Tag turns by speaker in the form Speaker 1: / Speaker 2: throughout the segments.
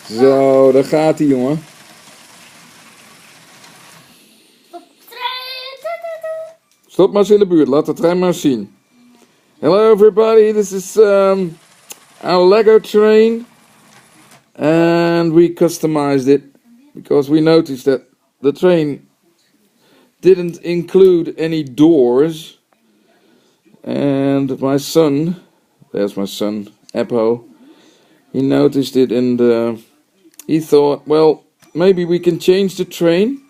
Speaker 1: Zo, daar gaat hij, jongen. Stop maar eens in de buurt, laat de trein maar eens zien. Hello everybody, this is our Lego train. And we customized it because we noticed that the train didn't include any doors. And my son, there's my son, Eppo, he noticed it and he thought, well, maybe we can change the train.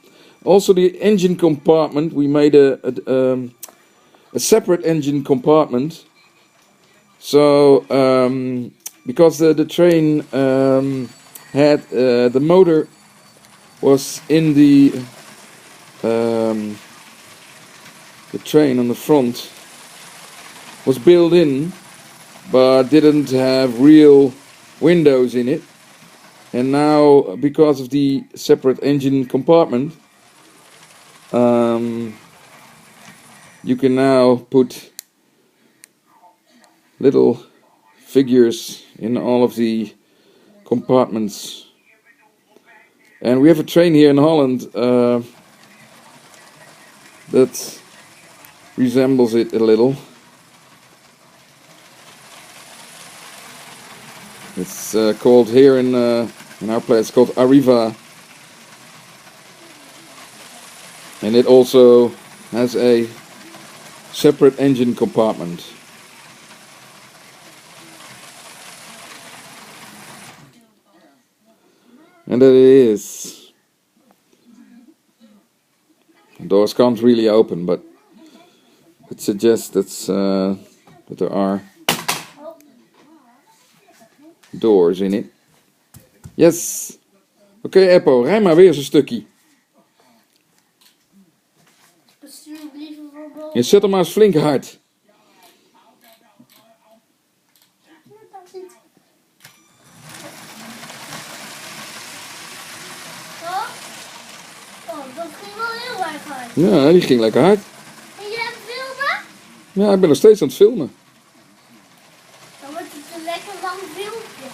Speaker 1: Also the engine compartment, we made a separate engine compartment. So, because the train had, the motor was in the train on the front, was built in, but didn't have real windows in it. And now, because of the separate engine compartment, you can now put little figures in all of the compartments. And we have a train here in Holland that resembles it a little. It's called here in our place, called Arriva. And it also has a separate engine compartment. And that it is. The doors can't really open, but it suggests that there are doors in it. Yes. Oké, Eppo, rij maar weer eens een stukje. Je zet hem maar eens flink hard.
Speaker 2: Dat ging wel heel erg hard.
Speaker 1: Ja, die ging lekker hard.
Speaker 2: En jij hebt filmen?
Speaker 1: Ja, ik ben nog steeds aan het filmen.
Speaker 2: Dan wordt het een lekker lang filmpje.